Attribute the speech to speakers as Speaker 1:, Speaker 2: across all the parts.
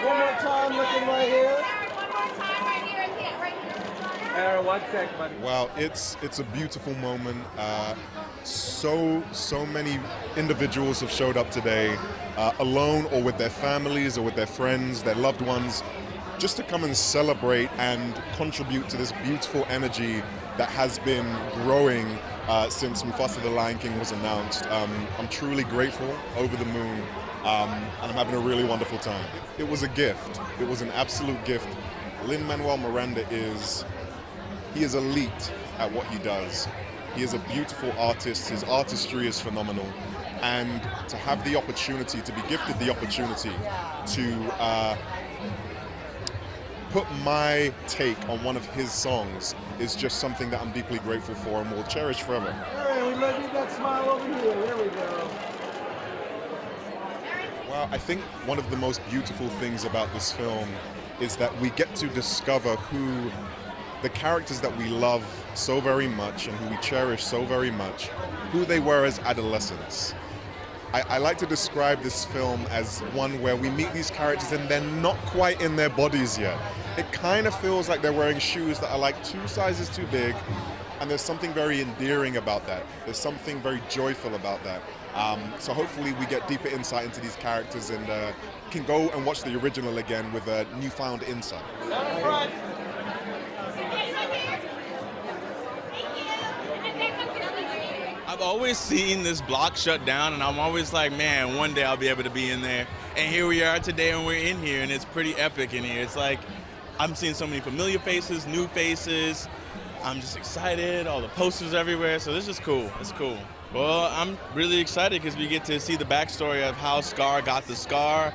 Speaker 1: One more time, looking right here.
Speaker 2: One more time, right here, right here.
Speaker 1: Aaron, 1 sec, buddy.
Speaker 3: Wow, it's a beautiful moment. So many individuals have showed up today, alone or with their families or with their friends, their loved ones, just to come and celebrate and contribute to this beautiful energy that has been growing since MUFASA The Lion King was announced. I'm truly grateful, over the moon, and I'm having a really wonderful time. It was a gift. It was an absolute gift. Lin-Manuel Miranda is elite at what he does. He is a beautiful artist. His artistry is phenomenal. And to have the opportunity, to be gifted the opportunity to put my take on one of his songs is just something that I'm deeply grateful for and will cherish forever.
Speaker 1: All right, we might need that smile over here. There we go.
Speaker 3: Well, I think one of the most beautiful things about this film is that we get to discover who the characters that we love so very much and who we cherish so very much, who they were as adolescents. I like to describe this film as one where we meet these characters and they're not quite in their bodies yet. It kind of feels like they're wearing shoes that are like 2 sizes too big, and there's something very endearing about that. There's something very joyful about that. So hopefully we get deeper insight into these characters and can go and watch the original again with a newfound insight.
Speaker 1: Down front.
Speaker 4: I've always seen this block shut down, and I'm always like, man, one day I'll be able to be in there. And here we are today, and we're in here, and it's pretty epic in here. It's like I'm seeing so many familiar faces, new faces. I'm just excited, all the posters everywhere, so this is cool. It's cool. Well, I'm really excited because we get to see the backstory of how Scar got the scar.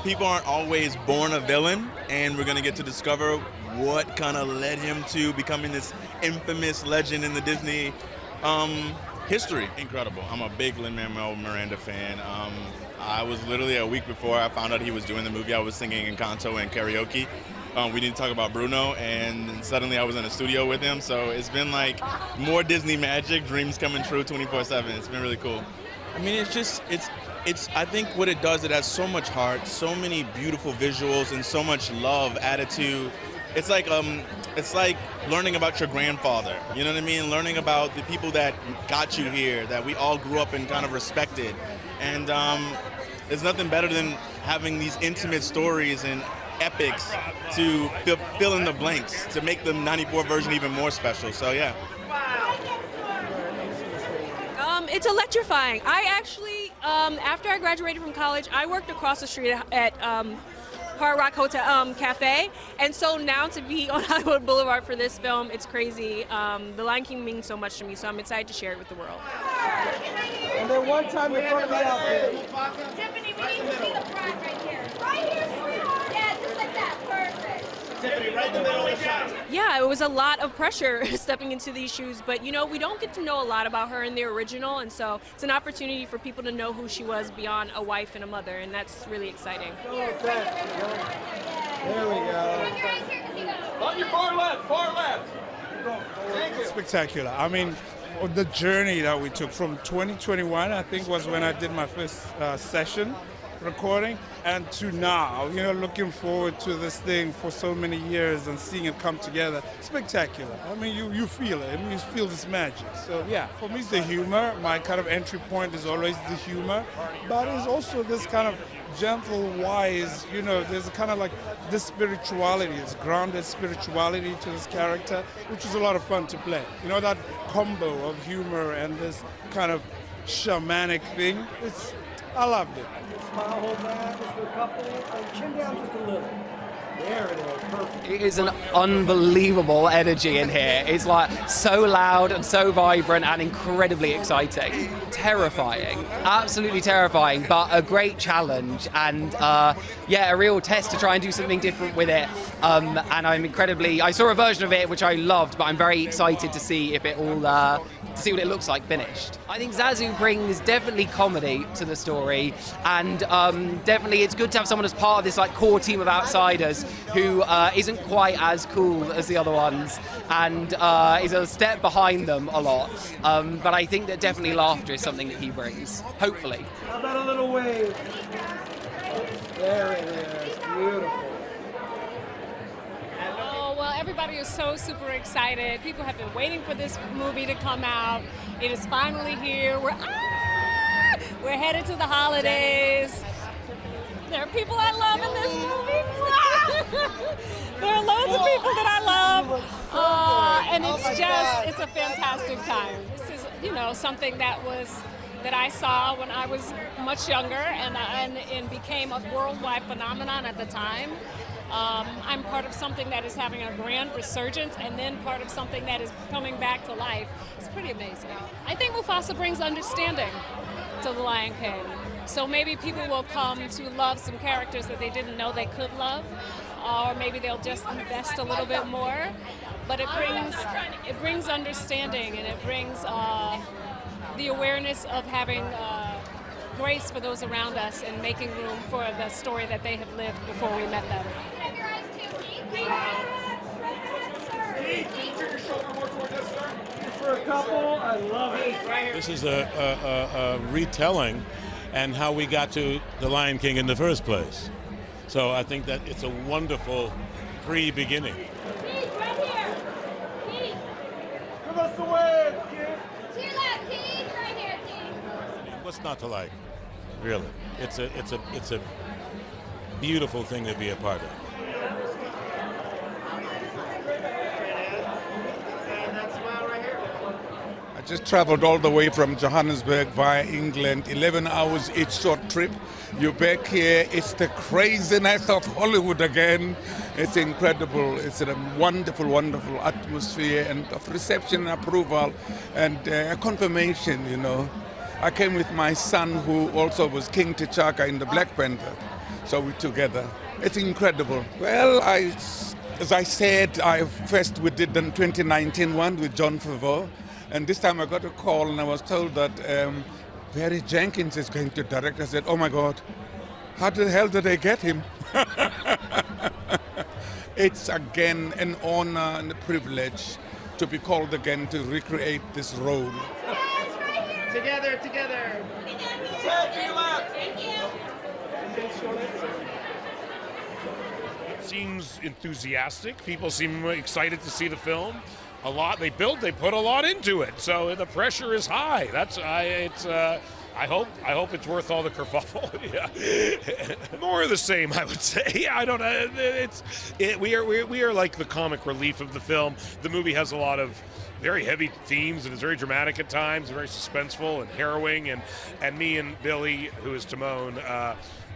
Speaker 4: People aren't always born a villain, and we're going to get to discover what kind of led him to becoming this infamous legend in the Disney history. Incredible. I'm a big Lin-Manuel Miranda fan. I was literally a week before I found out he was doing the movie, I was singing in Kanto and karaoke. We didn't talk about Bruno, and suddenly I was in a studio with him. So it's been like more Disney magic, dreams coming true 24/7. It's been really cool. I mean, it's I think what it does, it has so much heart, so many beautiful visuals, and so much love added to. It's like learning about your grandfather, you know what I mean? Learning about the people that got you here, that we all grew up and kind of respected. And there's nothing better than having these intimate stories and epics to fill in the blanks, to make the 94 version even more special, so yeah.
Speaker 5: It's electrifying. I actually, after I graduated from college, I worked across the street at Hard Rock Hotel Cafe, and so now to be on Hollywood Boulevard for this film, it's crazy. The Lion King means so much to me, so I'm excited to share it with the world.
Speaker 1: And then one time in front of the outfit.
Speaker 2: Tiffany, we need to see the front right here. Right here, sweetheart. Yeah, just like that. Perfect.
Speaker 1: Tiffany, right in the middle of the shot.
Speaker 5: Yeah, it was a lot of pressure stepping into these shoes, but you know, we don't get to know a lot about her in the original, and so it's an opportunity for people to know who she was beyond a wife and a mother, and that's really exciting.
Speaker 1: There we go.
Speaker 6: On your far left, far left. Thank you.
Speaker 7: Spectacular. I mean, the journey that we took from 2021, I think, was when I did my first session recording, and to now, you know, looking forward to this thing for so many years and seeing it come together. Spectacular. I mean, you feel it. I mean, you feel this magic. So yeah, for me it's the humor. My kind of entry point is always the humor, but it's also this kind of gentle, wise, you know, there's kind of like this spirituality, this grounded spirituality to this character, which is a lot of fun to play. You know, that combo of humor and this kind of shamanic thing, I loved it.
Speaker 1: Smile, hold that just for a couple, and chin down just a little. There it is, perfect.
Speaker 8: It is an unbelievable energy in here. It's like so loud and so vibrant and incredibly exciting. Terrifying, absolutely terrifying, but a great challenge and yeah, a real test to try and do something different with it. And I saw a version of it which I loved, but I'm very excited to see if it all, to see what it looks like finished. I think Zazu brings definitely comedy to the story, and definitely it's good to have someone as part of this like core team of outsiders who isn't quite as cool as the other ones and is a step behind them a lot. But I think that definitely laughter is something that he brings, hopefully.
Speaker 1: How about a little wave? There it is. Beautiful.
Speaker 9: Oh, well, everybody is so super excited. People have been waiting for this movie to come out. It is finally here. We're headed to the holidays. There are people I love in this movie. There are loads of people that I love. And it's a fantastic time. This is, something that I saw when I was much younger and became a worldwide phenomenon at the time. I'm part of something that is having a grand resurgence and then part of something that is coming back to life. It's pretty amazing. I think MUFASA brings understanding to The Lion King. So maybe people will come to love some characters that they didn't know they could love, or maybe they'll just invest a little bit more. But it brings understanding, and it brings the awareness of having grace for those around us and making room for the story that they have lived before we met them.
Speaker 1: For a couple, I love it.
Speaker 10: This is a retelling and how we got to The Lion King in the first place. So I think that it's a wonderful pre-beginning.
Speaker 2: Keith, right here. Keith.
Speaker 1: Give us the wave, kid.
Speaker 2: To your left, Keith. Right here, Keith.
Speaker 10: What's not to like? Really, it's a beautiful thing to be a part of.
Speaker 11: I just traveled all the way from Johannesburg via England, 11 hours each short trip. You're back here, it's the craziness of Hollywood again. It's incredible, it's a wonderful, wonderful atmosphere and of reception and approval and a confirmation, I came with my son who also was King T'Chaka in the Black Panther, so we're together. It's incredible. Well, as I said, we did the 2019 one with John Favreau. And this time I got a call and I was told that Barry Jenkins is going to direct. I said, oh my God, how the hell did they get him? It's again an honor and a privilege to be called again to recreate this role.
Speaker 1: Together.
Speaker 2: Thank you.
Speaker 12: It seems enthusiastic. People seem excited to see the film. A lot they put a lot into it, so the pressure is high. I hope it's worth all the kerfuffle. Yeah. More of the same, I would say. I don't know. We are like the comic relief of the film. The movie has a lot of very heavy themes and it's very dramatic at times, very suspenseful and harrowing. And me and Billy, who is Timon,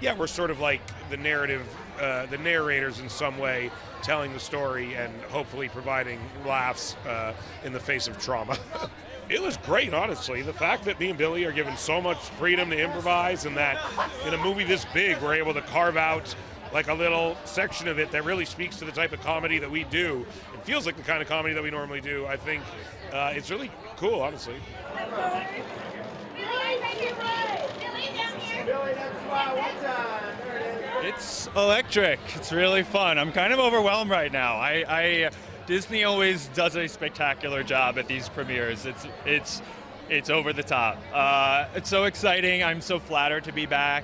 Speaker 12: we're sort of like the narrators in some way, telling the story and hopefully providing laughs in the face of trauma. It was great, honestly. The fact that me and Billy are given so much freedom to improvise and that in a movie this big, we're able to carve out like a little section of it that really speaks to the type of comedy that we do. It feels like the kind of comedy that we normally do. I think it's really cool, honestly.
Speaker 13: It's electric. It's really fun. I'm kind of overwhelmed right now. Disney always does a spectacular job at these premieres. It's over the top. It's so exciting. I'm so flattered to be back.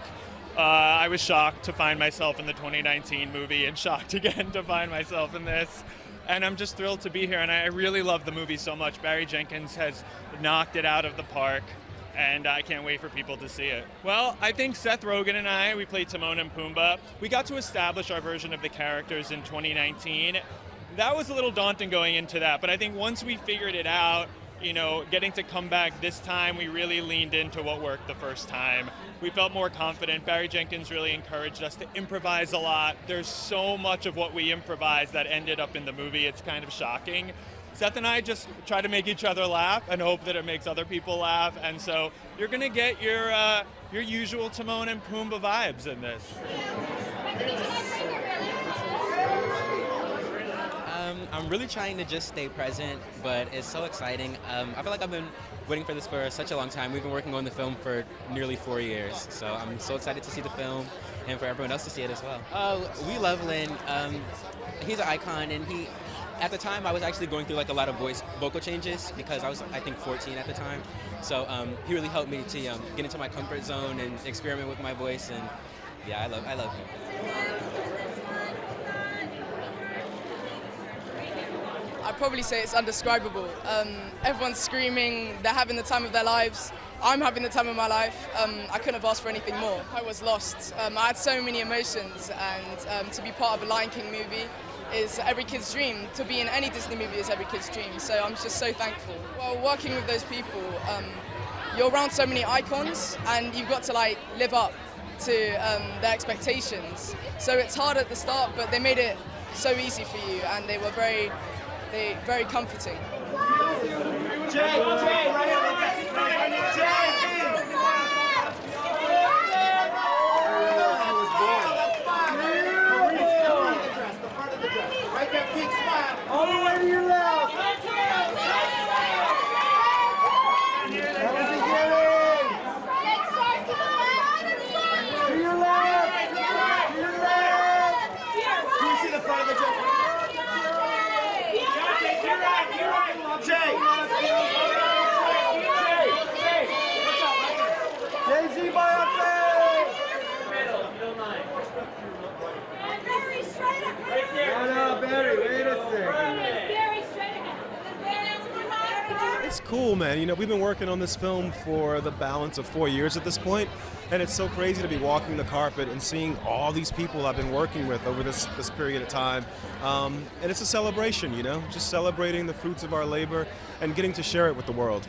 Speaker 13: I was shocked to find myself in the 2019 movie and shocked again to find myself in this. And I'm just thrilled to be here, and I really love the movie so much. Barry Jenkins has knocked it out of the park, and I can't wait for people to see it. Well, I think Seth Rogen and we played Timon and Pumbaa. We got to establish our version of the characters in 2019. That was a little daunting going into that, but I think once we figured it out, getting to come back this time, we really leaned into what worked the first time. We felt more confident. Barry Jenkins really encouraged us to improvise a lot. There's so much of what we improvised that ended up in the movie. It's kind of shocking. Seth and I just try to make each other laugh and hope that it makes other people laugh. And so you're going to get your usual Timon and Pumbaa vibes in this.
Speaker 14: I'm really trying to just stay present, but it's so exciting. I feel like I've been waiting for this for such a long time. We've been working on the film for nearly 4 years, so I'm so excited to see the film and for everyone else to see it as well. We love Lin. He's an icon, and at the time I was actually going through like a lot of vocal changes because I was, I think, 14 at the time. So he really helped me to get into my comfort zone and experiment with my voice, and Yeah, I love him.
Speaker 15: I'd probably say it's undescribable. Everyone's screaming, they're having the time of their lives. I'm having the time of my life. I couldn't have asked for anything more. I was lost. I had so many emotions, and to be part of a Lion King movie is every kid's dream. To be in any Disney movie is every kid's dream, so I'm just so thankful. Well, working with those people, you're around so many icons, and you've got to like live up to their expectations. So it's hard at the start, but they made it so easy for you, and they were very comforting.
Speaker 1: All the way to your left. To your left. To your left. Can you see the front of the jacket? You're right. Jay. Jay-Z Beyoncé. Middle 9.
Speaker 2: And Barry straight up. Right there.
Speaker 1: No, Barry, wait a second.
Speaker 2: Barry straight up.
Speaker 16: It's cool, man. You know, we've been working on this film for the balance of 4 years at this point, and it's so crazy to be walking the carpet and seeing all these people I've been working with over this period of time. And it's a celebration, you know, just celebrating the fruits of our labor and getting to share it with the world.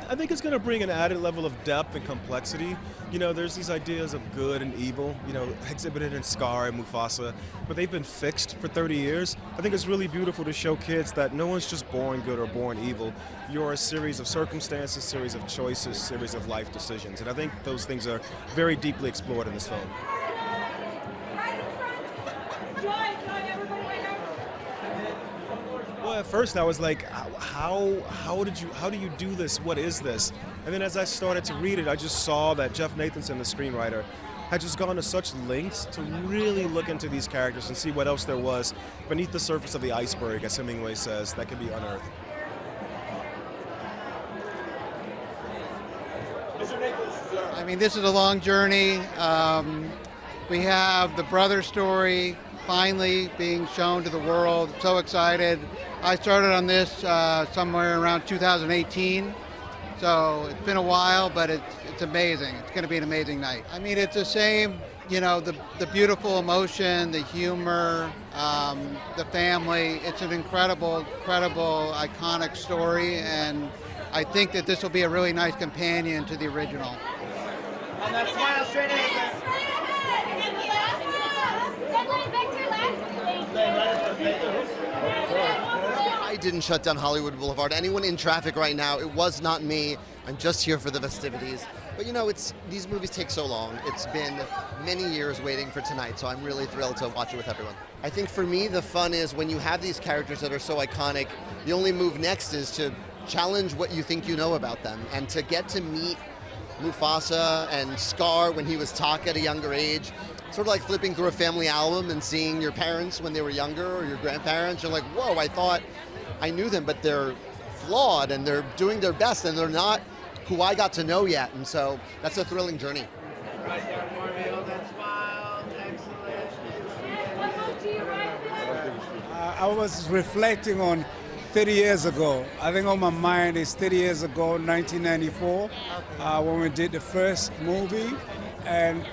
Speaker 16: I think it's going to bring an added level of depth and complexity. You know, there's these ideas of good and evil, you know, exhibited in Scar and Mufasa, but they've been fixed for 30 years. I think it's really beautiful to show kids that no one's just born good or born evil. You're a series of circumstances, series of choices, series of life decisions. And I think those things are very deeply explored in this film. Well, at first I was like, how do you do this? What is this? And then as I started to read it, I just saw that Jeff Nathanson, the screenwriter, had just gone to such lengths to really look into these characters and see what else there was beneath the surface of the iceberg, as Hemingway says, that could be unearthed.
Speaker 17: I mean, this is a long journey. We have the brother story finally being shown to the world. So excited. I started on this somewhere around 2018. So it's been a while, but it's amazing. It's going to be an amazing night. I mean, it's the same, you know, the beautiful emotion, the humor, the family. It's an incredible, iconic story, and I think that this will be a really nice companion to the original.
Speaker 1: And that smile straight ahead.
Speaker 18: I didn't shut down Hollywood Boulevard. Anyone in traffic right now, it was not me. I'm just here for the festivities. But you know, these movies take so long. It's been many years waiting for tonight, so I'm really thrilled to watch it with everyone. I think for me, the fun is when you have these characters that are so iconic, the only move next is to challenge what you think you know about them, and to get to meet Mufasa and Scar when he was Taka at a younger age. Sort of like flipping through a family album and seeing your parents when they were younger, or your grandparents. You're like, whoa, I thought I knew them, but they're flawed and they're doing their best and they're not who I got to know yet. And so that's a thrilling journey.
Speaker 1: Right there for me, hold that smile. Excellent.
Speaker 7: I was reflecting on 30 years ago. I think on my mind is 30 years ago, 1994, when we did the first movie. And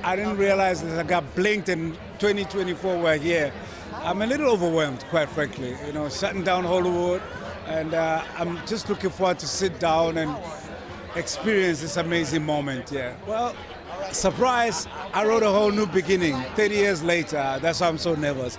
Speaker 7: I didn't realize that I got blinked in 2024 we're here. I'm a little overwhelmed, quite frankly, you know, shutting down Hollywood, and I'm just looking forward to sit down and experience this amazing moment, yeah. Well, surprise, I wrote a whole new beginning 30 years later. That's why I'm so nervous.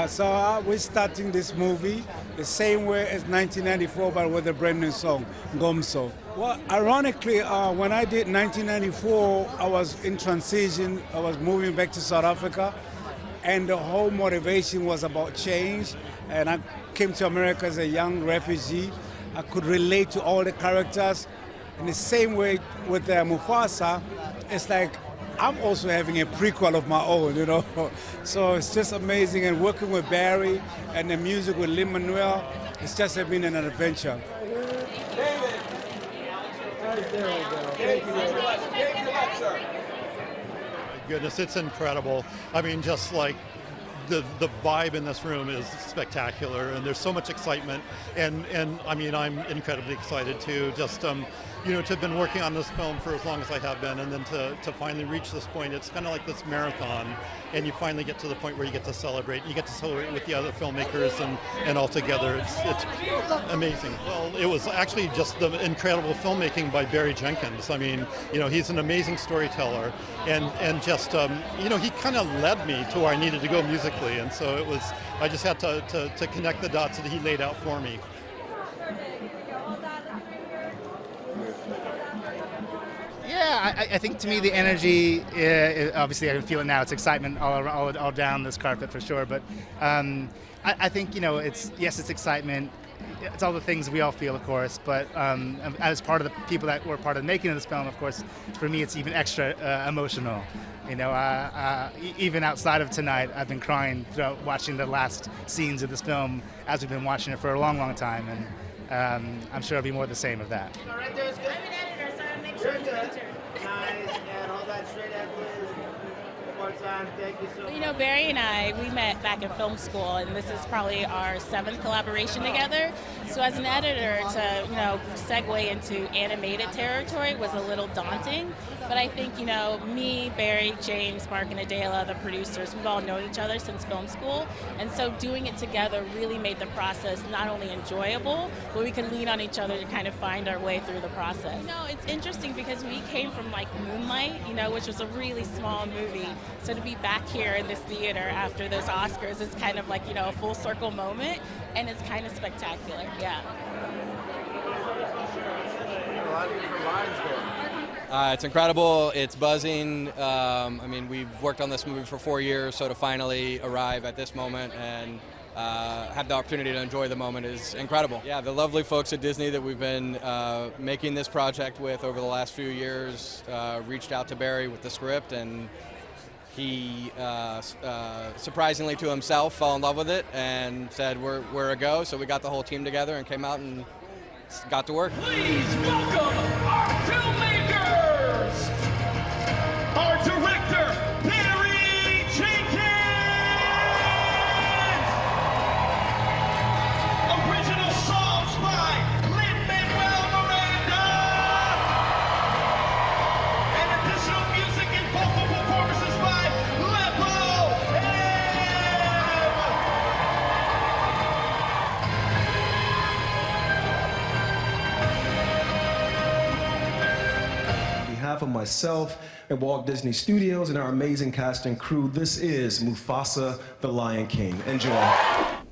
Speaker 7: So we're starting this movie the same way as 1994, but with a brand new song, Gomso. Well, ironically, when I did 1994, I was in transition. I was moving back to South Africa, and the whole motivation was about change. And I came to America as a young refugee. I could relate to all the characters. In the same way with Mufasa, it's like I'm also having a prequel of my own, you know. So it's just amazing. And working with Barry and the music with Lin-Manuel, it's just been an adventure.
Speaker 1: There we go. Thank you.
Speaker 6: Dave, your left, sir.
Speaker 19: Goodness, it's incredible. I mean, just like the vibe in this room is spectacular, and there's so much excitement, and I mean, I'm incredibly excited too. Just you know, to have been working on this film for as long as I have been, and then to finally reach this point, it's kind of like this marathon, and you finally get to the point where you get to celebrate. You get to celebrate with the other filmmakers, and all together, it's amazing. Well, it was actually just the incredible filmmaking by Barry Jenkins. I mean, you know, he's an amazing storyteller, and just you know, he kind of led me to where I needed to go musically, and so it was. I just had to connect the dots that he laid out for me.
Speaker 20: Yeah, I think to me the energy, obviously I can feel it now, it's excitement all down this carpet for sure, but I think, you know, it's excitement, it's all the things we all feel, of course, but as part of the people that were part of the making of this film, of course, for me it's even extra emotional. You know, even outside of tonight, I've been crying throughout watching the last scenes of this film as we've been watching it for a long, long time, and I'm sure it'll be more the same of that.
Speaker 1: Right there is good. I'm an editor, so I make sure it's featured. Nice, and hold that straight up, please. One more time, thank you so much.
Speaker 21: You know, Barry and I, we met back in film school, and this is probably our 7th collaboration together. So as an editor, to, you know, segue into animated territory was a little daunting. But I think, you know, me, Barry, James, Mark, and Adela, the producers, we've all known each other since film school. And so doing it together really made the process not only enjoyable, but we could lean on each other to kind of find our way through the process. You know, it's interesting because we came from like Moonlight, you know, which was a really small movie. So to be back here in this theater after those Oscars is kind of like, you know, a full circle moment. And it's kind of spectacular, yeah.
Speaker 14: It's incredible. It's buzzing. I mean, we've worked on this movie for 4 years, so to finally arrive at this moment and have the opportunity to enjoy the moment is incredible. Yeah, the lovely folks at Disney that we've been making this project with over the last few years reached out to Barry with the script, and he, surprisingly to himself, fell in love with it and said, we're a go. So we got the whole team together and came out and got to work.
Speaker 6: Please welcome our filmmakers, our director, Barry Jenkins, original songs by Lin-Manuel Miranda, and additional music and vocal performances by Lebo M.
Speaker 22: On behalf of myself and Walt Disney Studios and our amazing cast and crew, this is MUFASA The Lion King. Enjoy.